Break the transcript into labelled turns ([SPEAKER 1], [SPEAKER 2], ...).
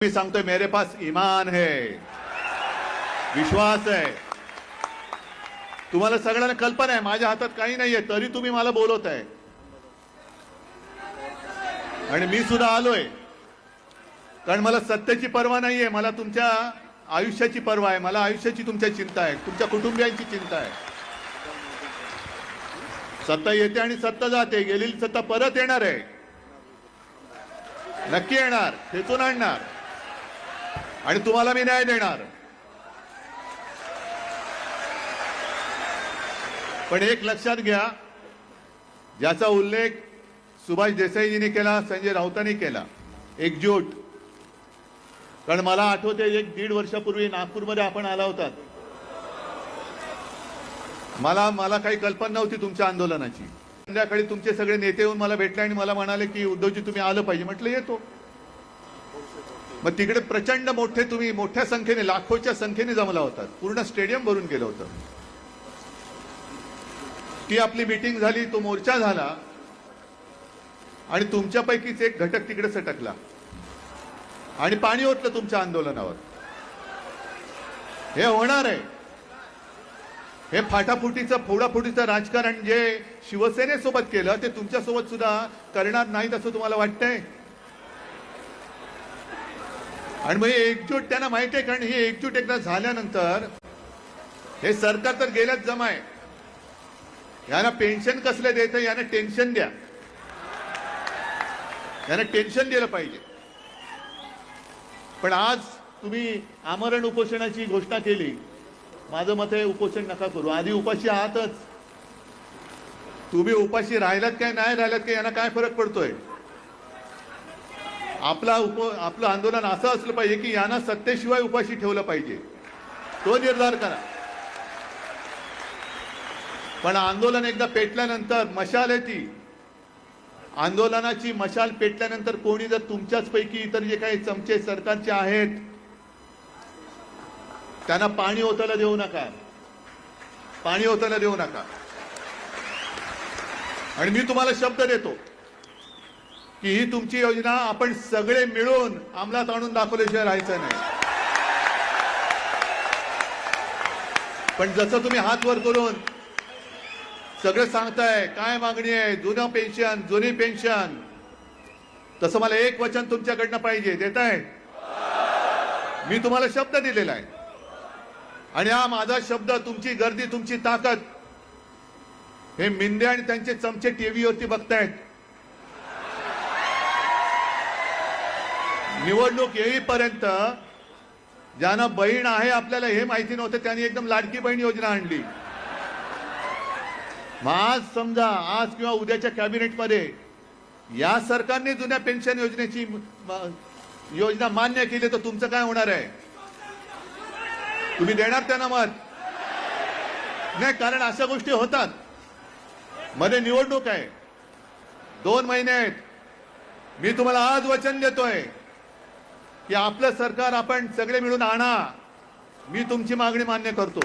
[SPEAKER 1] मी सांगतोय मेरे पास ईमान है, विश्वास है. तुम्हाला सगळ्यांना कल्पना आहे माझ्या हातात काही नाहीये तरी तुम्ही मला बोलवत आहे. आणि मी सुद्धा आलोय कारण मला सत्तेची पर्वा नाहीये, मला तुमच्या आयुष्याची पर्वा आहे. मला आयुष्याची तुमच्या चिंता आहे, तुमच्या कुटुंबियांची चिंता आहे. सत्ता येते आणि सत्ता जाते, गेलेली सत्ता परत येणार आहे, नक्की येणार, खेचून आणणार आणि तुम्हाला मी न्याय देणार. पण एक लक्षात घ्या, ज्याचा उल्लेख सुभाष देसाईजींनी केला, संजय राऊतांनी केला, एकजूट. कारण मला आठवते 1-1.5 वर्षापूर्वी नागपूरमध्ये आपण आला होतात. मला काही कल्पना नव्हती तुमच्या आंदोलनाची. संध्याकाळी तुमचे सगळे नेते येऊन मला भेटले आणि मला म्हणाले की उद्धवजी तुम्ही आलं पाहिजे. म्हटलं येतो. मग तिकडे प्रचंड मोठे तुम्ही मोठ्या संख्येने, लाखोच्या संख्येने जमला होतात, पूर्ण स्टेडियम भरून गेलं होतं. ती आपली मीटिंग झाली, तो मोर्चा झाला आणि तुमच्यापैकीच एक घटक तिकडे सटकला आणि पाणी ओतलं तुमच्या आंदोलनावर. हे होणार आहे. हे फाटाफुटीचं फोडाफुटीचं राजकारण जे शिवसेनेसोबत केलं ते तुमच्यासोबत सुद्धा करणार नाहीत असं तुम्हाला वाटतंय? आणि मग एकजूट त्यांना माहिती आहे, कारण ही एकजूट एकदा झाल्यानंतर हे सरकार तर गेल्याच जमाय. यांना पेन्शन कसलं द्यायचं, यांना टेन्शन द्या, यांना टेन्शन दिलं पाहिजे. पण आज तुम्ही आमरण उपोषणाची घोषणा केली. माझं मत आहे उपोषण नका करू. आधी उपाशी आहातच. तुम्ही उपाशी राहिलात काय नाही राहिलात काय यांना काय फरक पडतोय? आपलं आंदोलन असं असलं पाहिजे की यांना सत्तेशिवाय उपाशी ठेवलं पाहिजे, तो निर्धार करा. पण आंदोलन एकदा पेटल्यानंतर मशाल आहे ती. आंदोलनाची मशाल पेटल्यानंतर कोणी जर तुमच्याच पैकी इतर जे काही चमचे सरकारचे आहेत त्यांना पाणी ओतायला देऊ नका, पाणी ओतायला देऊ नका. आणि मी तुम्हाला शब्द देतो की ही तुमची योजना आपण सगळे मिळून अंमलात आणून दाखवल्याशिवाय राहायचं नाही. पण जसं तुम्ही हात वर करून सगळं सांगताय काय मागणी आहे, जुनं पेन्शन, जुनी पेन्शन, तसं मला एक वचन तुमच्याकडनं पाहिजे. देताय? मी तुम्हाला शब्द दिलेला आहे आणि हा माझा शब्द, तुमची गर्दी, तुमची ताकद हे मिंदे आणि त्यांचे चमचे टीव्हीवरती बघतायत. निवडणूक येईपर्यंत ज्यांना बहीण आहे आपल्याला हे माहिती नव्हतं त्यांनी एकदम लाडकी बहीण योजना आणली. मग आज समजा आज किंवा उद्याच्या कॅबिनेटमध्ये या सरकारने जुन्या पेन्शन योजनेची योजना मान्य केली तर तुमचं काय होणार आहे? तुम्ही देणार त्यांना मत? नाही, कारण अशा गोष्टी होतात. मध्ये निवडणूक आहे, 2 महिने आहेत. मी तुम्हाला आज वचन देतोय की आपलं सरकार आपण सगळे मिळून आणा. मी तुमची मागणी मान्य करतो.